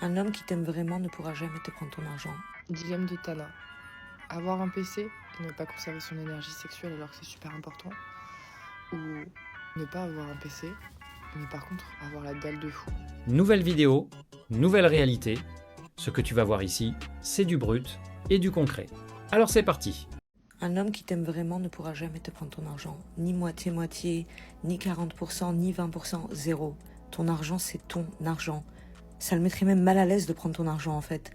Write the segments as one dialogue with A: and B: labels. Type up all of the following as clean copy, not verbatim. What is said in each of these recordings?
A: Un homme qui t'aime vraiment ne pourra jamais te prendre ton argent.
B: Dilemme de Tana. Avoir un PC et ne pas conserver son énergie sexuelle alors que c'est super important. Ou ne pas avoir un PC, mais par contre avoir la dalle de fou.
C: Nouvelle vidéo, nouvelle réalité. Ce que tu vas voir ici, c'est du brut et du concret. Alors c'est parti.
A: Un homme qui t'aime vraiment ne pourra jamais te prendre ton argent. Ni moitié-moitié, ni 40%, ni 20%, zéro. Ton argent, c'est ton argent. Ça le mettrait même mal à l'aise de prendre ton argent en fait.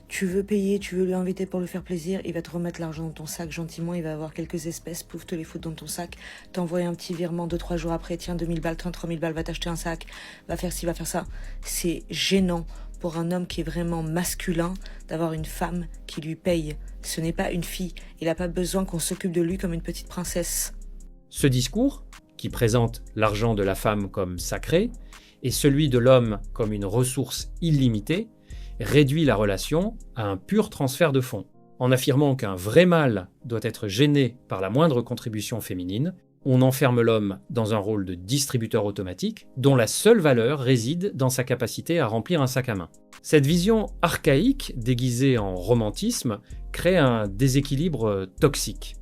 A: Tu veux payer, tu veux lui inviter pour lui faire plaisir, il va te remettre l'argent dans ton sac gentiment, il va avoir quelques espèces, pouf, te les foutre dans ton sac, t'envoyer un petit virement 2-3 jours après, tiens 2000 balles, 33 000 balles, va t'acheter un sac, va faire ci, va faire ça. C'est gênant pour un homme qui est vraiment masculin d'avoir une femme qui lui paye. Ce n'est pas une fille, il n'a pas besoin qu'on s'occupe de lui comme une petite princesse.
C: Ce discours, qui présente l'argent de la femme comme sacré, et celui de l'homme comme une ressource illimitée, réduit la relation à un pur transfert de fonds. En affirmant qu'un vrai mâle doit être gêné par la moindre contribution féminine, on enferme l'homme dans un rôle de distributeur automatique dont la seule valeur réside dans sa capacité à remplir un sac à main. Cette vision archaïque, déguisée en romantisme, crée un déséquilibre toxique.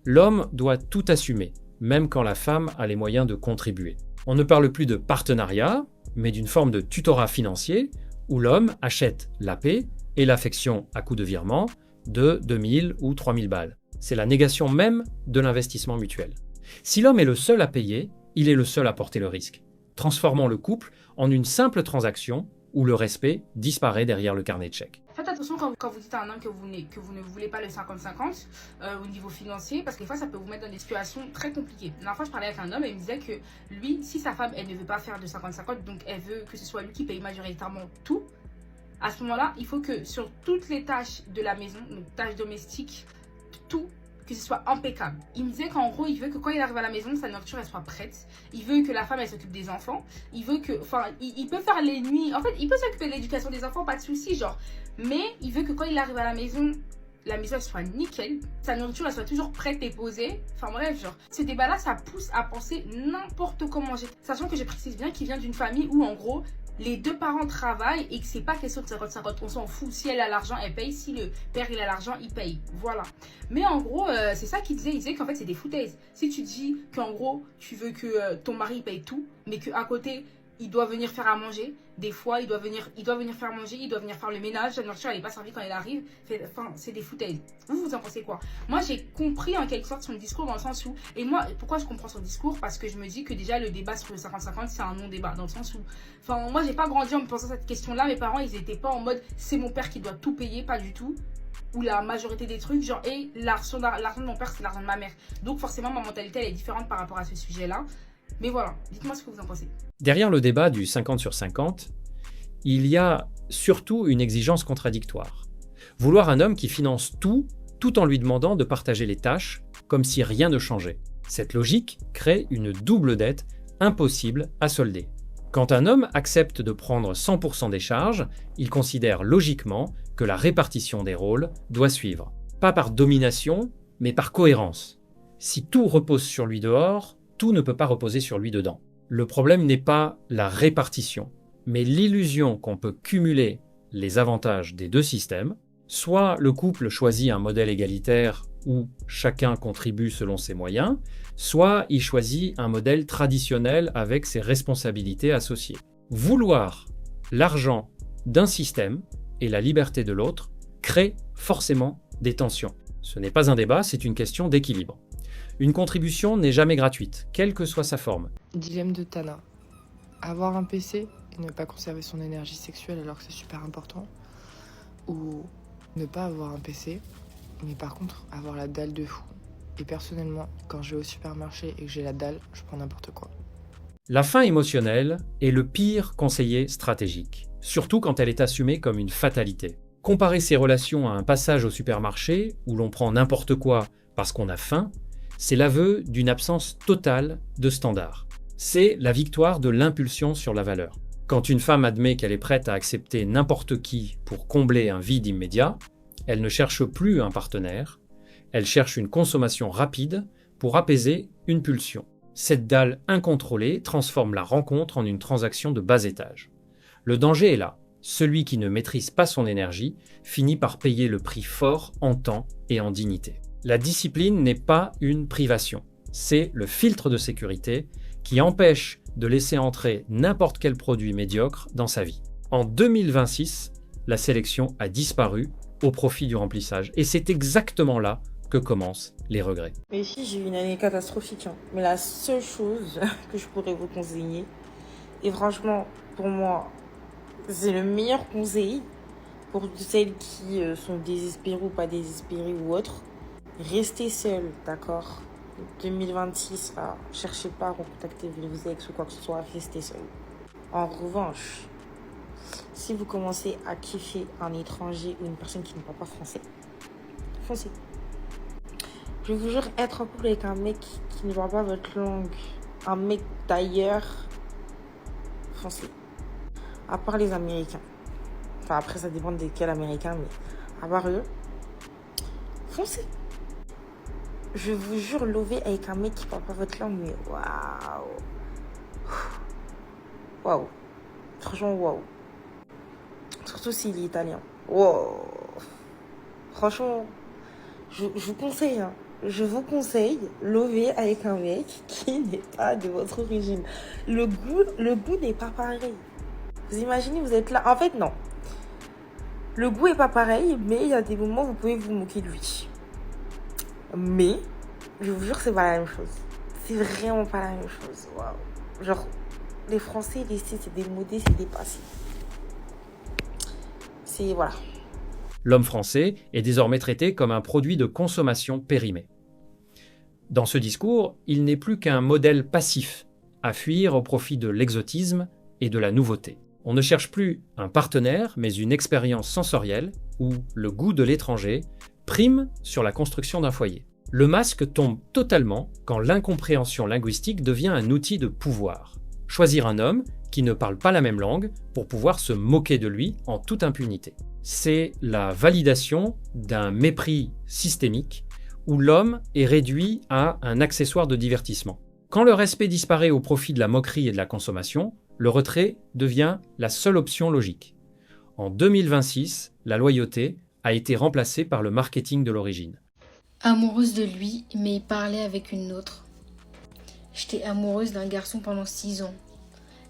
C: L'homme doit tout assumer, même quand la femme a les moyens de contribuer. On ne parle plus de partenariat, mais d'une forme de tutorat financier où l'homme achète la paix et l'affection à coup de virement de 2000 ou 3000 balles. C'est la négation même de l'investissement mutuel. Si l'homme est le seul à payer, il est le seul à porter le risque. Transformons le couple en une simple transaction où le respect disparaît derrière le carnet de chèques.
D: Faites attention quand vous dites à un homme que vous ne voulez pas le 50-50 au niveau financier, parce que des fois ça peut vous mettre dans des situations très compliquées. La dernière fois je parlais avec un homme et il me disait que lui, si sa femme elle ne veut pas faire de 50-50, donc elle veut que ce soit lui qui paye majoritairement tout, à ce moment-là il faut que sur toutes les tâches de la maison, donc tâches domestiques, tout, que ce soit impeccable. Il me disait qu'en gros, il veut que quand il arrive à la maison, sa nourriture elle soit prête. Il veut que la femme elle s'occupe des enfants. Il veut que, enfin, il peut faire les nuits. En fait, il peut s'occuper de l'éducation des enfants, pas de souci, genre. Mais il veut que quand il arrive à la maison elle soit nickel. Sa nourriture elle soit toujours prête et posée. Enfin bref, genre. Ce débat-là, ça pousse à penser n'importe comment manger. Sachant que je précise bien qu'il vient d'une famille où en gros, les deux parents travaillent et que c'est pas question de 50-50, on s'en fout. Si elle a l'argent, elle paye. Si le père il a l'argent, il paye. Voilà. Mais en gros, c'est ça qu'il disait. Il disait qu'en fait c'est des foutaises. Si tu dis qu'en gros tu veux que ton mari paye tout, mais qu'à côté il doit venir faire à manger. Des fois, il doit venir faire manger, il doit venir faire le ménage. La nourriture, elle n'est pas servie quand elle arrive. Enfin, c'est des foutaises. Vous en pensez quoi? Moi, j'ai compris en quelque sorte son discours dans le sens où... Et moi, pourquoi je comprends son discours? Parce que je me dis que déjà, le débat sur le 50-50, c'est un non-débat. Dans le sens où... Enfin, moi, j'ai pas grandi en me posant cette question-là. Mes parents, ils étaient pas en mode, c'est mon père qui doit tout payer. Pas du tout. Ou la majorité des trucs, genre, et l'argent de mon père, c'est l'argent de ma mère. Donc, forcément, ma mentalité, elle est différente par rapport à ce sujet-là. Mais voilà, dites-moi ce que vous en pensez.
C: Derrière le débat du 50 sur 50, il y a surtout une exigence contradictoire. Vouloir un homme qui finance tout en lui demandant de partager les tâches, comme si rien ne changeait. Cette logique crée une double dette impossible à solder. Quand un homme accepte de prendre 100% des charges, il considère logiquement que la répartition des rôles doit suivre. Pas par domination, mais par cohérence. Si tout repose sur lui dehors, tout ne peut pas reposer sur lui dedans. Le problème n'est pas la répartition, mais l'illusion qu'on peut cumuler les avantages des deux systèmes. Soit le couple choisit un modèle égalitaire où chacun contribue selon ses moyens, soit il choisit un modèle traditionnel avec ses responsabilités associées. Vouloir l'argent d'un système et la liberté de l'autre crée forcément des tensions. Ce n'est pas un débat, c'est une question d'équilibre. Une contribution n'est jamais gratuite, quelle que soit sa forme.
B: Dilemme de Tana. Avoir un PC et ne pas conserver son énergie sexuelle alors que c'est super important. Ou ne pas avoir un PC, mais par contre avoir la dalle de fou. Et personnellement, quand je vais au supermarché et que j'ai la dalle, je prends n'importe quoi.
C: La faim émotionnelle est le pire conseiller stratégique, surtout quand elle est assumée comme une fatalité. Comparer ses relations à un passage au supermarché où l'on prend n'importe quoi parce qu'on a faim, c'est l'aveu d'une absence totale de standards. C'est la victoire de l'impulsion sur la valeur. Quand une femme admet qu'elle est prête à accepter n'importe qui pour combler un vide immédiat, elle ne cherche plus un partenaire, elle cherche une consommation rapide pour apaiser une pulsion. Cette dalle incontrôlée transforme la rencontre en une transaction de bas étage. Le danger est là. Celui qui ne maîtrise pas son énergie finit par payer le prix fort en temps et en dignité. La discipline n'est pas une privation, c'est le filtre de sécurité qui empêche de laisser entrer n'importe quel produit médiocre dans sa vie. En 2026, la sélection a disparu au profit du remplissage et c'est exactement là que commencent les regrets.
E: Mais ici, j'ai eu une année catastrophique. Mais la seule chose que je pourrais vous conseiller, et franchement, pour moi, c'est le meilleur conseil pour celles qui sont désespérées ou pas désespérées ou autre. Restez seul, d'accord? 2026, là, cherchez pas à recontacter vos ex ou quoi que ce soit, restez seul. En revanche, si vous commencez à kiffer un étranger ou une personne qui ne parle pas français, foncez. Je vous jure, être en couple avec un mec qui ne parle pas votre langue, un mec d'ailleurs, foncez. À part les Américains. Enfin, après, ça dépend de quel Américain, mais à part eux, foncez. Je vous jure, lover avec un mec qui parle pas votre langue, mais waouh. Waouh. Franchement, waouh. Surtout s'il est italien. Waouh. Franchement, je vous conseille, hein. Je vous conseille, lover avec un mec qui n'est pas de votre origine. Le goût n'est pas pareil. Vous imaginez, vous êtes là. En fait, non. Le goût est pas pareil, mais il y a des moments où vous pouvez vous moquer de lui. Mais, je vous jure, c'est pas la même chose. C'est vraiment pas la même chose. Waouh. Genre, les Français, les Cités, c'est démodé, c'est dépassé. C'est, voilà.
C: L'homme français est désormais traité comme un produit de consommation périmé. Dans ce discours, il n'est plus qu'un modèle passif à fuir au profit de l'exotisme et de la nouveauté. On ne cherche plus un partenaire, mais une expérience sensorielle où le goût de l'étranger prime sur la construction d'un foyer. Le masque tombe totalement quand l'incompréhension linguistique devient un outil de pouvoir. Choisir un homme qui ne parle pas la même langue pour pouvoir se moquer de lui en toute impunité. C'est la validation d'un mépris systémique où l'homme est réduit à un accessoire de divertissement. Quand le respect disparaît au profit de la moquerie et de la consommation, le retrait devient la seule option logique. En 2026, la loyauté a été remplacée par le marketing de l'origine.
F: Amoureuse de lui, mais il parlait avec une autre. J'étais amoureuse d'un garçon pendant 6 ans.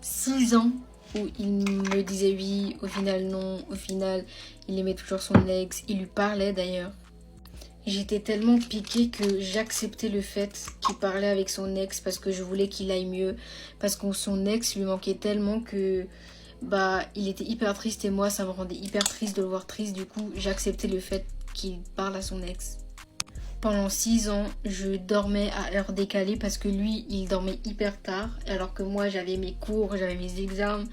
F: 6 ans où il me disait oui, au final non, au final il aimait toujours son ex, il lui parlait d'ailleurs. J'étais tellement piquée que j'acceptais le fait qu'il parlait avec son ex parce que je voulais qu'il aille mieux, parce que son ex lui manquait tellement que il était hyper triste et moi ça me rendait hyper triste de le voir triste, du coup j'acceptais le fait qu'il parle à son ex. Pendant 6 ans, je dormais à heure décalée parce que lui, il dormait hyper tard, alors que moi, j'avais mes cours, j'avais mes examens,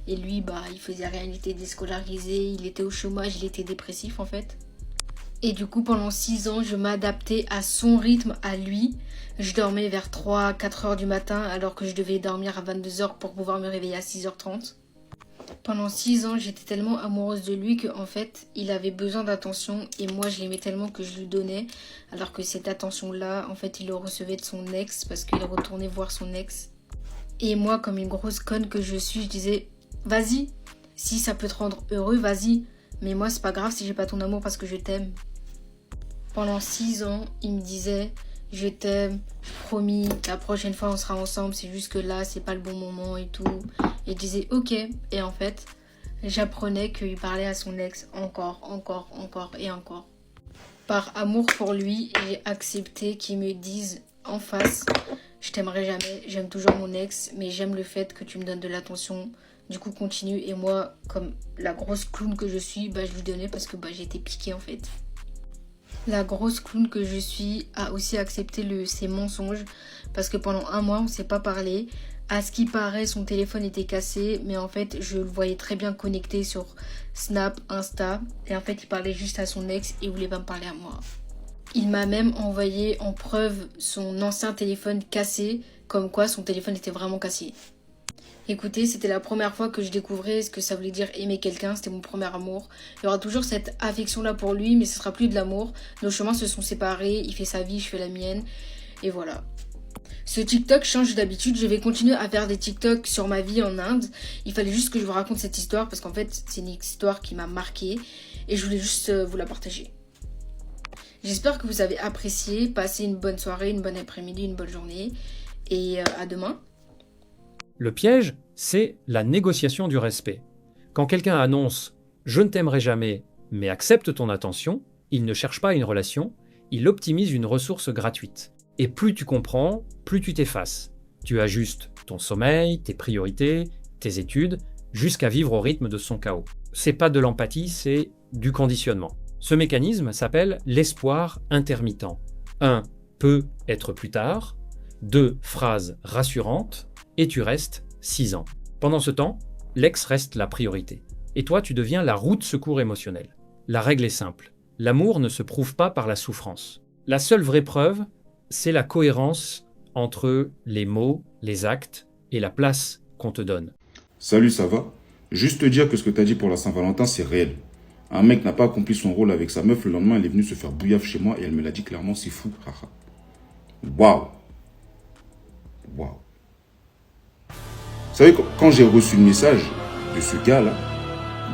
F: et lui, il faisait rien, il était déscolarisé, il était au chômage, il était dépressif en fait. Et du coup, pendant 6 ans, je m'adaptais à son rythme, à lui. Je dormais vers 3-4 heures du matin, alors que je devais dormir à 22 heures pour pouvoir me réveiller à 6h30. Pendant 6 ans, j'étais tellement amoureuse de lui qu'en fait, il avait besoin d'attention et moi, je l'aimais tellement que je lui donnais. Alors que cette attention-là, en fait, il le recevait de son ex parce qu'il retournait voir son ex. Et moi, comme une grosse conne que je suis, je disais « Vas-y, si ça peut te rendre heureux, vas-y. Mais moi, c'est pas grave si j'ai pas ton amour parce que je t'aime. » Pendant 6 ans, il me disait « Je t'aime, promis, la prochaine fois on sera ensemble, c'est juste que là, c'est pas le bon moment et tout. » Et je disais « Ok. » Et en fait, j'apprenais qu'il parlait à son ex encore et encore. Par amour pour lui, j'ai accepté qu'il me dise en face « Je t'aimerai jamais, j'aime toujours mon ex, mais j'aime le fait que tu me donnes de l'attention. Du coup, continue. » Et moi, comme la grosse clown que je suis, je lui donnais parce que j'étais piquée en fait. La grosse clown que je suis a aussi accepté ses mensonges parce que pendant 1 mois, on ne s'est pas parlé. À ce qui paraît, son téléphone était cassé, mais en fait, je le voyais très bien connecté sur Snap, Insta. Et en fait, il parlait juste à son ex et il voulait pas me parler à moi. Il m'a même envoyé en preuve son ancien téléphone cassé, comme quoi son téléphone était vraiment cassé. Écoutez, c'était la première fois que je découvrais ce que ça voulait dire aimer quelqu'un, c'était mon premier amour. Il y aura toujours cette affection-là pour lui, mais ce sera plus de l'amour. Nos chemins se sont séparés, il fait sa vie, je fais la mienne, et voilà. Ce TikTok change d'habitude. Je vais continuer à faire des TikTok sur ma vie en Inde. Il fallait juste que je vous raconte cette histoire parce qu'en fait, c'est une histoire qui m'a marquée et je voulais juste vous la partager. J'espère que vous avez apprécié. Passez une bonne soirée, une bonne après-midi, une bonne journée et à demain.
C: Le piège, c'est la négociation du respect. Quand quelqu'un annonce « je ne t'aimerai jamais, mais accepte ton attention », il ne cherche pas une relation, il optimise une ressource gratuite. Et plus tu comprends, plus tu t'effaces. Tu ajustes ton sommeil, tes priorités, tes études, jusqu'à vivre au rythme de son chaos. C'est pas de l'empathie, c'est du conditionnement. Ce mécanisme s'appelle l'espoir intermittent. 1. Peut être plus tard. 2. Phrase rassurante. Et tu restes 6 ans. Pendant ce temps, l'ex reste la priorité. Et toi, tu deviens la roue de secours émotionnelle. La règle est simple. L'amour ne se prouve pas par la souffrance. La seule vraie preuve, c'est la cohérence entre les mots, les actes et la place qu'on te donne.
G: Salut, ça va? Juste te dire que ce que t'as dit pour la Saint-Valentin, c'est réel. Un mec n'a pas accompli son rôle avec sa meuf, le lendemain, elle est venue se faire bouillave chez moi et elle me l'a dit clairement, c'est fou. Waouh. Waouh. Vous savez, quand j'ai reçu le message de ce gars-là,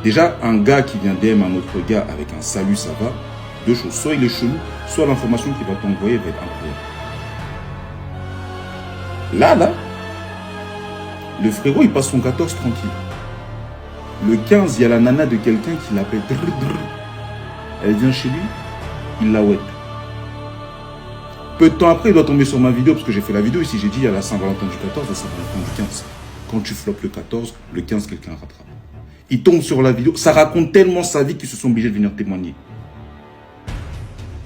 G: déjà, un gars qui vient DM un autre gars avec un salut, ça va, deux choses. Soit il est chelou, soit l'information qu'il va t'envoyer va être incroyable. Là, le frérot, il passe son 14 tranquille. Le 15, il y a la nana de quelqu'un qui l'appelle. Elle vient chez lui, il la ouette. Peu de temps après, il doit tomber sur ma vidéo, parce que j'ai fait la vidéo ici, j'ai dit, il y a la Saint-Valentin du 14, la Saint-Valentin du 15. Quand tu floppes le 14, le 15, quelqu'un rattrape. Il tombe sur la vidéo, ça raconte tellement sa vie qu'ils se sont obligés de venir témoigner.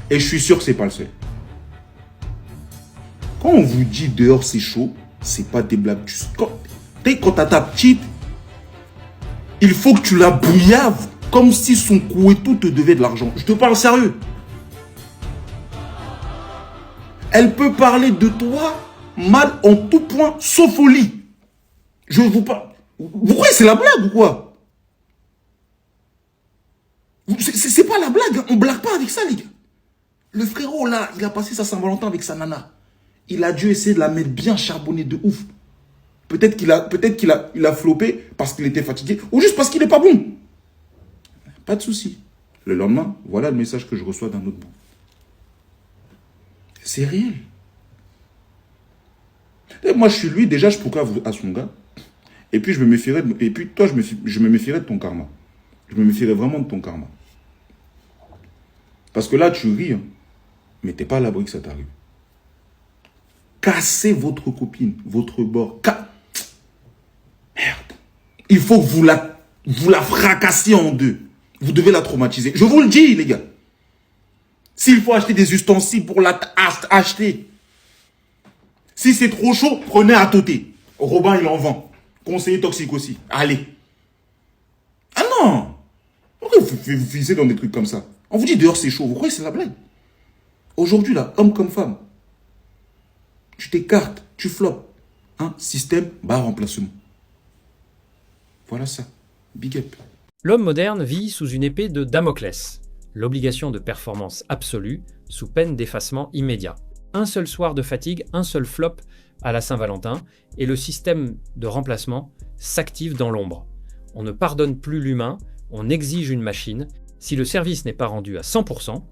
G: Et je suis sûr que c'est pas le seul. Quand on vous dit dehors c'est chaud, c'est pas des blagues. Quand t'as ta petite, il faut que tu la bouillaves comme si son cou et tout te devait de l'argent. Je te parle sérieux. Elle peut parler de toi mal en tout point, sauf au lit. Je vous parle. Vous croyez que c'est la blague ou quoi? C'est pas la blague. On blague pas avec ça, les gars. Le frérot, là, il a passé sa Saint-Valentin avec sa nana. Il a dû essayer de la mettre bien charbonnée de ouf. Peut-être qu'il a floppé parce qu'il était fatigué ou juste parce qu'il n'est pas bon. Pas de souci. Le lendemain, voilà le message que je reçois d'un autre bout. C'est réel. Et moi, je suis lui, déjà, je pourrais à son gars. Et puis, je me méfierais et puis, toi, je me méfierais de ton karma. Je me méfierais vraiment de ton karma. Parce que là, tu ris, hein, mais t'es pas à l'abri que ça t'arrive. Cassez votre copine, votre bord. Merde. Il faut que vous la fracassiez en deux. Vous devez la traumatiser. Je vous le dis, les gars. S'il faut acheter des ustensiles pour acheter. Si c'est trop chaud, prenez à tôter. Robin, il en vend. Conseiller toxique aussi. Allez. Ah non. Pourquoi vous visez dans des trucs comme ça? On vous dit dehors c'est chaud. Vous croyez que c'est la blague? Aujourd'hui, là, homme comme femme, tu t'écartes, tu floppes. Hein? Système, remplacement. Voilà ça. Big up.
C: L'homme moderne vit sous une épée de Damoclès, l'obligation de performance absolue sous peine d'effacement immédiat. Un seul soir de fatigue, un seul flop à la Saint-Valentin, et le système de remplacement s'active dans l'ombre. On ne pardonne plus l'humain, on exige une machine. Si le service n'est pas rendu à 100%,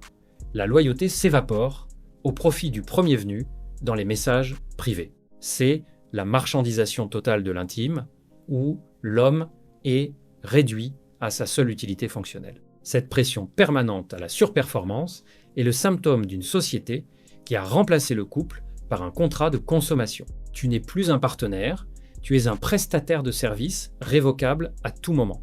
C: la loyauté s'évapore au profit du premier venu dans les messages privés. C'est la marchandisation totale de l'intime, où l'homme est réduit à sa seule utilité fonctionnelle. Cette pression permanente à la surperformance est le symptôme d'une société qui a remplacé le couple par un contrat de consommation. Tu n'es plus un partenaire, tu es un prestataire de service révocable à tout moment.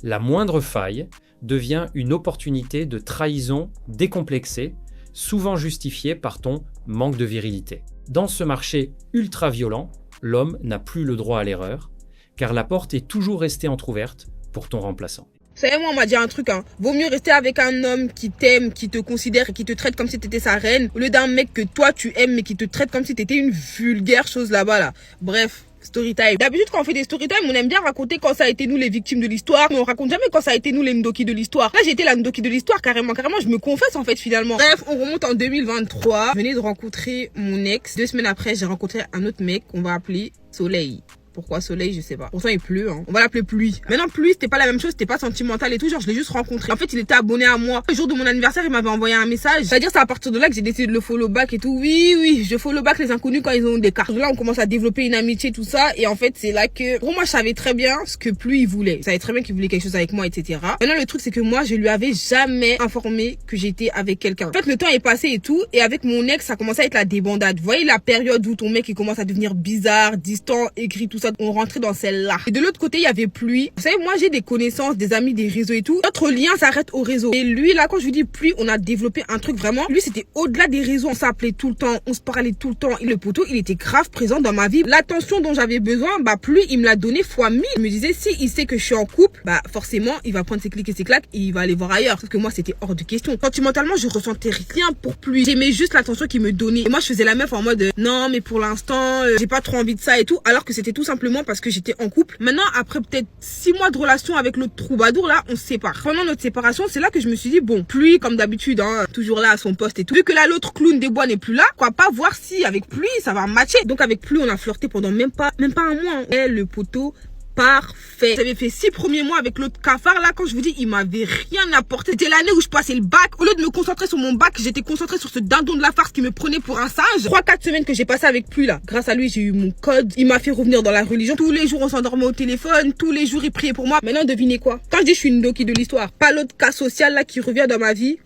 C: La moindre faille devient une opportunité de trahison décomplexée, souvent justifiée par ton manque de virilité. Dans ce marché ultra-violent, l'homme n'a plus le droit à l'erreur, car la porte est toujours restée entrouverte pour ton remplaçant.
H: Vous savez, moi, on m'a dit un truc, Vaut mieux rester avec un homme qui t'aime, qui te considère et qui te traite comme si t'étais sa reine, au lieu d'un mec que toi tu aimes mais qui te traite comme si t'étais une vulgaire chose là-bas, là. Bref, story time. D'habitude, quand on fait des story time, on aime bien raconter quand ça a été nous les victimes de l'histoire, mais on raconte jamais quand ça a été nous les Ndoki de l'histoire. Là, j'ai été la Ndoki de l'histoire, carrément, je me confesse en fait finalement. Bref, on remonte en 2023. Je venais de rencontrer mon ex. 2 semaines après, j'ai rencontré un autre mec qu'on va appeler Soleil. Pourquoi Soleil, je sais pas. Pourtant il pleut, hein. On va l'appeler Pluie. Maintenant Pluie, c'était pas la même chose, c'était pas sentimental et tout, genre je l'ai juste rencontré. En fait, il était abonné à moi. Le jour de mon anniversaire, il m'avait envoyé un message. C'est-à-dire c'est à partir de là que j'ai décidé de le follow back et tout. Oui, je follow back les inconnus quand ils ont des cartes. Là, on commence à développer une amitié, tout ça. Et en fait, c'est là que, pour moi, je savais très bien ce que Pluie il voulait. Je savais très bien qu'il voulait quelque chose avec moi, etc. Maintenant, le truc, c'est que moi, je lui avais jamais informé que j'étais avec quelqu'un. En fait, le temps est passé et tout. Et avec mon ex, ça commençait à être la débandade. Vous voyez la période où ton mec, il commence à devenir bizarre, distant, écrit, tout ça. On rentrait dans celle-là. Et de l'autre côté, il y avait Pluie. Vous savez, moi, j'ai des connaissances, des amis, des réseaux et tout. Notre lien s'arrête au réseau. Et lui, là, quand je lui dis Pluie, on a développé un truc vraiment. Lui, c'était au-delà des réseaux. On s'appelait tout le temps, on se parlait tout le temps. Et le poteau, il était grave présent dans ma vie. L'attention dont j'avais besoin, Pluie, il me l'a donné fois 1000. Il me disait, si il sait que je suis en couple, forcément, il va prendre ses clics et ses claques et il va aller voir ailleurs. Sauf que moi, c'était hors de question. Sentimentalement, je ressentais rien pour Pluie. J'aimais juste l'attention qu'il me donnait. Et moi, je faisais la meuf en mode, non, mais pour l'instant, j'ai pas trop envie de ça et tout. Alors que c'était tout simplement parce que j'étais en couple. Maintenant, après peut-être 6 mois de relation avec l'autre troubadour, là, on se sépare. Pendant notre séparation, c'est là que je me suis dit, bon, Pluie, comme d'habitude, hein, toujours là à son poste et tout. Vu que là, l'autre clown des bois n'est plus là, quoi, pas voir si avec Pluie, ça va matcher. Donc avec Pluie, on a flirté pendant même pas un mois. Hein. Et le poteau, parfait. J'avais fait 6 premiers mois avec l'autre cafard là, quand je vous dis, il m'avait rien apporté. C'était l'année où je passais le bac. Au lieu de me concentrer sur mon bac, j'étais concentrée sur ce dindon de la farce qui me prenait pour un sage. 3-4 semaines que j'ai passé avec Pluie là. Grâce à lui, j'ai eu mon code. Il m'a fait revenir dans la religion. Tous les jours, on s'endormait au téléphone. Tous les jours, il priait pour moi. Maintenant, devinez quoi? Quand je dis je suis une Ndoki de l'histoire, pas l'autre cas social là qui revient dans ma vie,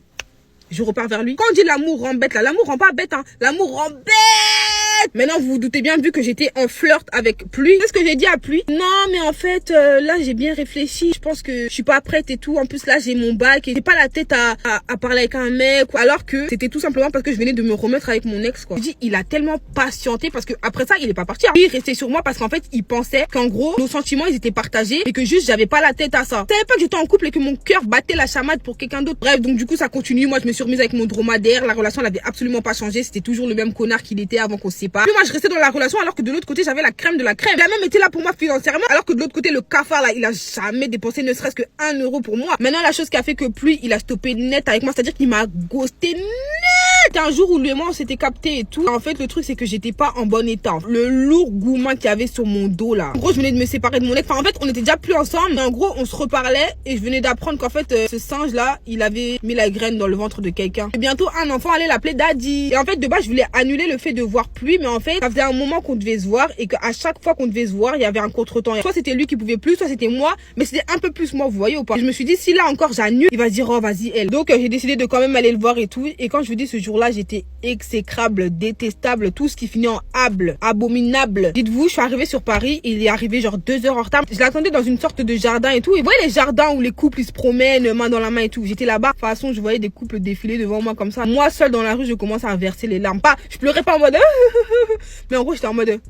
H: je repars vers lui. Quand on dit l'amour rend bête là, l'amour rend pas bête, hein. L'amour rend bête. Maintenant, vous vous doutez bien, vu que j'étais en flirt avec Pluie. Qu'est-ce que j'ai dit à Pluie? Non, mais en fait, là, j'ai bien réfléchi. Je pense que je suis pas prête et tout. En plus, là, j'ai mon bac et j'ai pas la tête à parler avec un mec. Alors que c'était tout simplement parce que je venais de me remettre avec mon ex, quoi. Je dis, il a tellement patienté parce que après ça, il est pas parti. Il restait sur moi parce qu'en fait, il pensait qu'en gros, nos sentiments, ils étaient partagés et que juste, j'avais pas la tête à ça. Je savais pas que j'étais en couple et que mon cœur battait la chamade pour quelqu'un d'autre. Bref, donc du coup, ça continue. Moi, je me suis remise avec mon dromadaire. La relation, elle avait absolument pas changé. C'était toujours le même connard qu'il était avant qu'on se sépare. Puis moi, je restais dans la relation alors que de l'autre côté, j'avais la crème de la crème. Il a même été là pour moi financièrement alors que de l'autre côté, le cafard là, il a jamais dépensé ne serait-ce que 1 euro pour moi. Maintenant, la chose qui a fait que Pluie, il a stoppé net avec moi, c'est-à-dire qu'il m'a ghosté net. Un jour où lui et moi on s'était capté et tout. En fait, le truc c'est que j'étais pas en bon état. Le lourd gourmand qu'il y avait sur mon dos là. En gros, je venais de me séparer de mon ex. Enfin, en fait, on était déjà plus ensemble. Mais en gros, on se reparlait et je venais d'apprendre qu'en fait, ce singe là, il avait mis la graine dans le ventre de quelqu'un. Et bientôt, un enfant allait l'appeler Daddy. Et en fait, de base, je voulais annuler le fait de voir Pluie, mais en fait, ça faisait un moment qu'on devait se voir et qu'à chaque fois qu'on devait se voir, il y avait un contretemps. Soit c'était lui qui pouvait plus, soit c'était moi, mais c'était un peu plus moi, vous voyez ou pas. Et je me suis dit, si là encore j'annule, il va se dire, oh vas-y elle. Donc j'ai décidé de quand même aller le voir et tout. Et quand je vous dis ce jour-là, j'étais exécrable, détestable, tout ce qui finit en able, abominable. Dites-vous, je suis arrivée sur Paris, il est arrivé genre 2 heures en retard. Je l'attendais dans une sorte de jardin et tout. Et vous voyez les jardins où les couples ils se promènent main dans la main et tout. J'étais là-bas. De toute façon, je voyais des couples défiler devant moi comme ça. Moi seule dans la rue, je commence à verser les larmes. Pas, je pleurais pas en mode mais en gros, j'étais en mode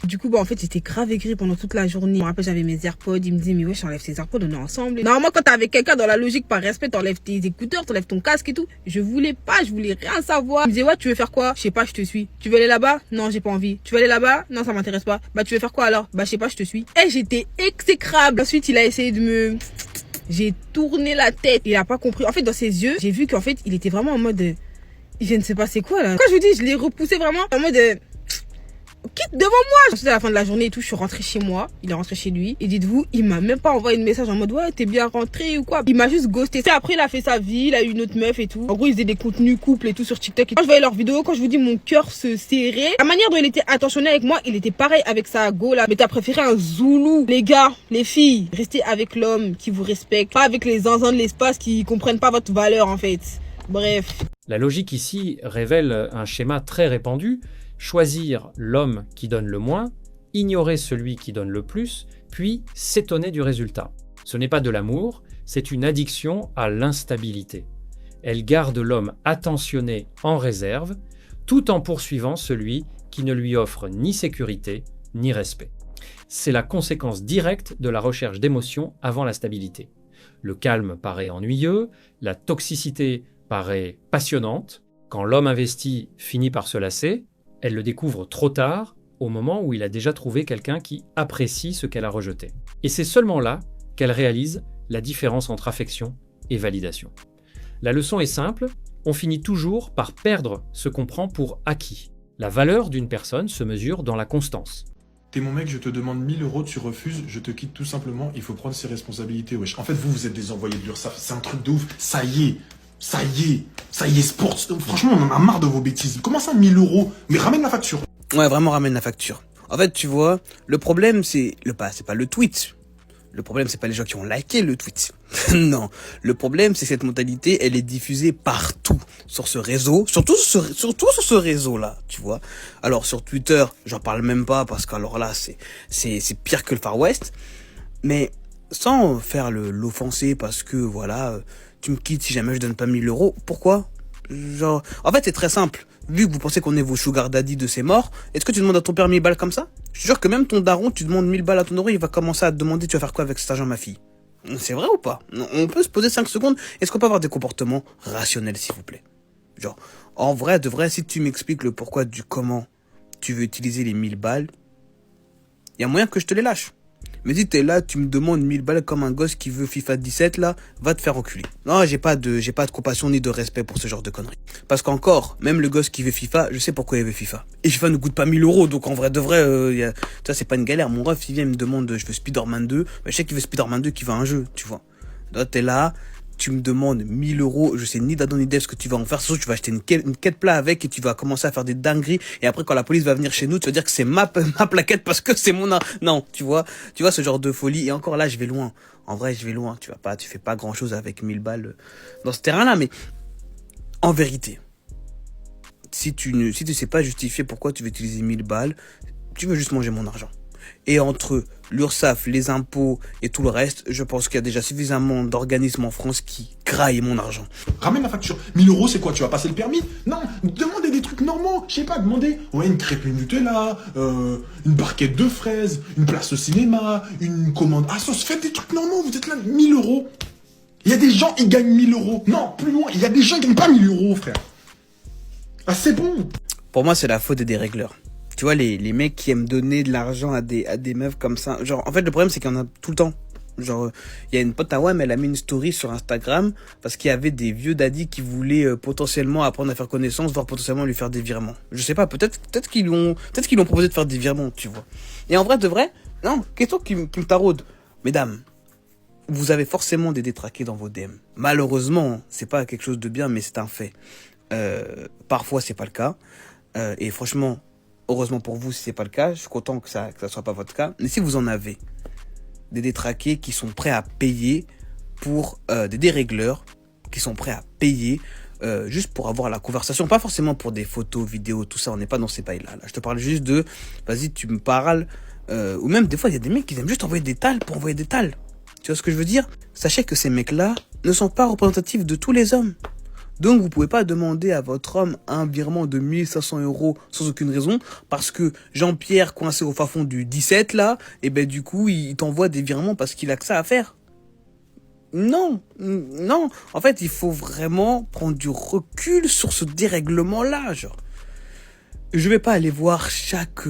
H: du coup, en fait, j'étais grave aigrie pendant toute la journée. Je me rappelle, j'avais mes AirPods. Il me disait, mais ouais, j'enlève ces AirPods, on est ensemble. Normalement, quand t'es avec quelqu'un dans la logique, par respect, t'enlèves tes écouteurs, t'enlèves ton casque et tout. Je voulais pas, je voulais rien savoir. Il me disait, ouais, tu veux faire quoi? Je sais pas, je te suis. Tu veux aller là-bas? Non, j'ai pas envie. Tu veux aller là-bas? Non, ça m'intéresse pas. Bah, tu veux faire quoi alors? Bah, je sais pas, je te suis. Et j'étais exécrable. Ensuite, il a essayé de me... J'ai tourné la tête. Il a pas compris. En fait, dans ses yeux, j'ai vu qu'en fait, il était vraiment en mode... Il vient de se passer quoi, là? Quand je vous dis, je l'ai repoussé vraiment en mode... quitte devant moi. Ensuite, à la fin de la journée et tout, je suis rentrée chez moi. Il est rentré chez lui. Et dites-vous, il m'a même pas envoyé de message en mode, ouais, t'es bien rentré ou quoi. Il m'a juste ghosté. Après, il a fait sa vie. Il a eu une autre meuf et tout. En gros, il faisait des contenus couple et tout sur TikTok. Quand je voyais leurs vidéos, quand je vous dis, mon cœur se serrait. La manière dont il était attentionné avec moi, il était pareil avec sa go là. Mais t'as préféré un zoulou. Les gars, les filles, restez avec l'homme qui vous respecte. Pas avec les zinzins de l'espace qui comprennent pas votre valeur en fait. Bref.
C: La logique ici révèle un schéma très répandu. Choisir l'homme qui donne le moins, ignorer celui qui donne le plus, puis s'étonner du résultat. Ce n'est pas de l'amour, c'est une addiction à l'instabilité. Elle garde l'homme attentionné en réserve, tout en poursuivant celui qui ne lui offre ni sécurité, ni respect. C'est la conséquence directe de la recherche d'émotions avant la stabilité. Le calme paraît ennuyeux, la toxicité paraît passionnante. Quand l'homme investi finit par se lasser, elle le découvre trop tard, au moment où il a déjà trouvé quelqu'un qui apprécie ce qu'elle a rejeté. Et c'est seulement là qu'elle réalise la différence entre affection et validation. La leçon est simple, on finit toujours par perdre ce qu'on prend pour acquis. La valeur d'une personne se mesure dans la constance.
I: T'es mon mec, je te demande 1000 euros, tu refuses, je te quitte tout simplement, il faut prendre ses responsabilités, wesh. En fait, vous êtes des envoyés de l'URSSAF, c'est un truc de ouf, ça y est, sport. Franchement, on en a marre de vos bêtises. Comment ça, 1000 euros? Mais ramène la facture.
J: Ouais, vraiment ramène la facture. En fait, tu vois, le problème, c'est pas le tweet. Le problème, c'est pas les gens qui ont liké le tweet. Non. Le problème, c'est que cette mentalité, elle est diffusée partout sur ce réseau, surtout sur ce réseau-là, tu vois. Alors, sur Twitter, j'en parle même pas parce qu'alors là, c'est pire que le Far West. Mais, sans faire l'offenser parce que, voilà, tu me quittes si jamais je donne pas 1000 euros. Pourquoi? Genre, en fait, c'est très simple. Vu que vous pensez qu'on est vos sugar daddy de ces morts, est-ce que tu demandes à ton père 1000 balles comme ça? Je suis sûr que même ton daron, tu demandes 1000 balles à ton daron, il va commencer à te demander tu vas faire quoi avec cet argent, ma fille? C'est vrai ou pas? On peut se poser 5 secondes. Est-ce qu'on peut avoir des comportements rationnels, s'il vous plaît? Genre, en vrai, de vrai, si tu m'expliques le pourquoi du comment tu veux utiliser les 1000 balles, il y a moyen que je te les lâche. Mais si t'es là, tu me demandes 1000 balles comme un gosse qui veut FIFA 17 là, va te faire reculer. Non, j'ai pas de compassion ni de respect pour ce genre de conneries. Parce qu'encore, même le gosse qui veut FIFA, je sais pourquoi il veut FIFA. Et FIFA ne coûte pas 1000 euros, donc en vrai de vrai, ça c'est pas une galère. Mon ref, il vient me demande, je veux Spider-Man 2, mais je sais qu'il veut Spider-Man 2 qui veut un jeu, tu vois. Là, t'es là, tu me demandes 1000 euros, je sais ni d'Adon ni d'Eve ce que tu vas en faire, sauf que tu vas acheter une quête plat avec et tu vas commencer à faire des dingueries, et après quand la police va venir chez nous, tu vas dire que c'est ma plaquette parce que c'est mon... Non, tu vois ce genre de folie, et encore là, je vais loin. En vrai, je vais loin, tu fais pas grand chose avec 1000 balles dans ce terrain-là, mais en vérité, si tu sais pas justifier pourquoi tu veux utiliser 1000 balles, tu veux juste manger mon argent. Et entre l'URSSAF, les impôts et tout le reste, je pense qu'il y a déjà suffisamment d'organismes en France qui graillent mon argent.
I: Ramène la facture. 1000 euros, c'est quoi? Tu vas passer le permis? Non, demandez des trucs normaux. Je sais pas, demandez, ouais, une crêpe et Nutella, une barquette de fraises, une place au cinéma, une commande à sauce. Faites des trucs normaux, vous êtes là, 1000 euros. Il y a des gens, ils gagnent 1000 euros. Non, plus loin, il y a des gens qui gagnent pas 1000 euros, frère. Ah, c'est bon.
J: Pour moi, c'est la faute des dérégleurs. Tu vois, les mecs qui aiment donner de l'argent à des meufs comme ça. Genre, en fait, le problème, c'est qu'il y en a tout le temps. Genre, il y a une pote à WAM, elle a mis une story sur Instagram parce qu'il y avait des vieux daddies qui voulaient potentiellement apprendre à faire connaissance, voire potentiellement lui faire des virements. Je sais pas, peut-être qu'ils lui ont proposé de faire des virements, tu vois. Et en vrai, de vrai, non, question qui me taraude. Mesdames, vous avez forcément des détraqués dans vos DM. Malheureusement, c'est pas quelque chose de bien, mais c'est un fait. Parfois, c'est pas le cas. Et franchement, heureusement pour vous, si c'est pas le cas, je suis content que ça soit pas votre cas. Mais si vous en avez des détraqués qui sont prêts à payer pour des dérégleurs, qui sont prêts à payer juste pour avoir la conversation, pas forcément pour des photos, vidéos, tout ça, on n'est pas dans ces bails-là. Là. Je te parle juste de, vas-y, tu me parles, ou même des fois, il y a des mecs qui aiment juste envoyer des tales pour envoyer des tales. Tu vois ce que je veux dire? Sachez que ces mecs-là ne sont pas représentatifs de tous les hommes. Donc, vous pouvez pas demander à votre homme un virement de 1500 euros sans aucune raison, parce que Jean-Pierre, coincé au fin fond du 17, là, et ben, du coup, il t'envoie des virements parce qu'il a que ça à faire. Non. En fait, il faut vraiment prendre du recul sur ce dérèglement-là, genre. Je vais pas aller voir chaque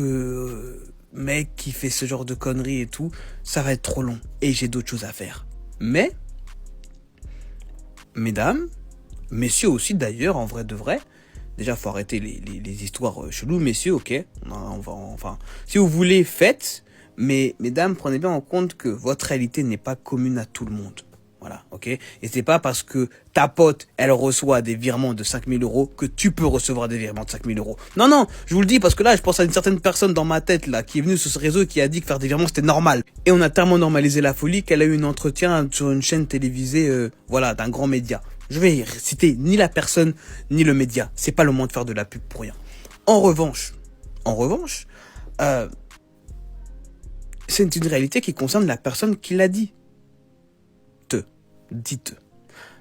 J: mec qui fait ce genre de conneries et tout. Ça va être trop long. Et j'ai d'autres choses à faire. Mais, mesdames, messieurs aussi d'ailleurs, en vrai de vrai. Déjà, faut arrêter les histoires cheloues, messieurs, ok. Enfin, si vous voulez, faites. Mais mesdames, prenez bien en compte que votre réalité n'est pas commune à tout le monde. Voilà, ok. Et c'est pas parce que ta pote, elle reçoit des virements de 5000 euros que tu peux recevoir des virements de 5000 euros. Non, je vous le dis parce que là, je pense à une certaine personne dans ma tête, là, qui est venue sur ce réseau et qui a dit que faire des virements, c'était normal. Et on a tellement normalisé la folie qu'elle a eu un entretien sur une chaîne télévisée, voilà, d'un grand média. Je vais citer ni la personne, ni le média. C'est pas le moment de faire de la pub pour rien. En revanche, c'est une réalité qui concerne la personne qui l'a dit. Dites.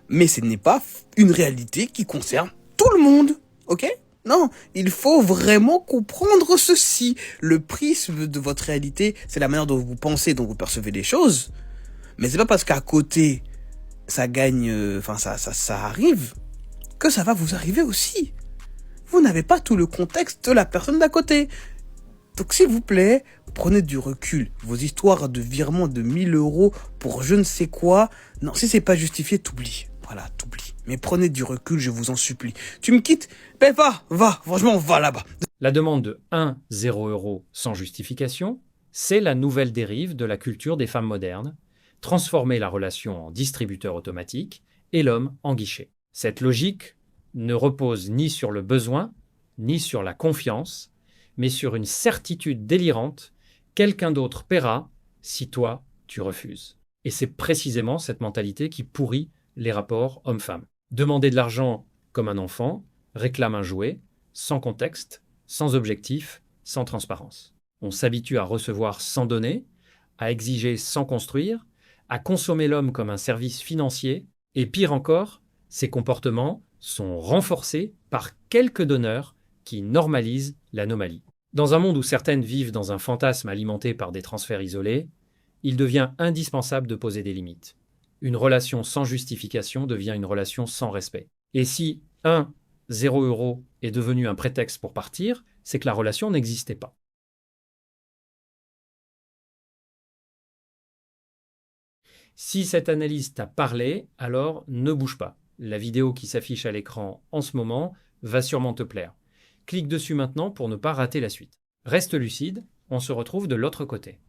J: Mais ce n'est pas une réalité qui concerne tout le monde, ok? Non, il faut vraiment comprendre ceci. Le prisme de votre réalité, c'est la manière dont vous pensez, dont vous percevez les choses. Mais c'est pas parce qu'à côté, ça gagne, ça arrive, que ça va vous arriver aussi. Vous n'avez pas tout le contexte de la personne d'à côté. Donc s'il vous plaît, prenez du recul. Vos histoires de virement de 1000 € pour je ne sais quoi, non, si c'est pas justifié, t'oublies. Voilà, t'oublies. Mais prenez du recul, je vous en supplie. Tu me quittes? Ben va, franchement, va là-bas.
C: La demande de 1-0 € sans justification, c'est la nouvelle dérive de la culture des femmes modernes, transformer la relation en distributeur automatique et l'homme en guichet. Cette logique ne repose ni sur le besoin, ni sur la confiance, mais sur une certitude délirante, quelqu'un d'autre paiera si toi, tu refuses. Et c'est précisément cette mentalité qui pourrit les rapports hommes-femmes. Demander de l'argent comme un enfant, réclame un jouet, sans contexte, sans objectif, sans transparence. On s'habitue à recevoir sans donner, à exiger sans construire, à consommer l'homme comme un service financier, et pire encore, ces comportements sont renforcés par quelques donneurs qui normalisent l'anomalie. Dans un monde où certaines vivent dans un fantasme alimenté par des transferts isolés, il devient indispensable de poser des limites. Une relation sans justification devient une relation sans respect. Et si 0 € est devenu un prétexte pour partir, c'est que la relation n'existait pas. Si cette analyse t'a parlé, alors ne bouge pas. La vidéo qui s'affiche à l'écran en ce moment va sûrement te plaire. Clique dessus maintenant pour ne pas rater la suite. Reste lucide, on se retrouve de l'autre côté.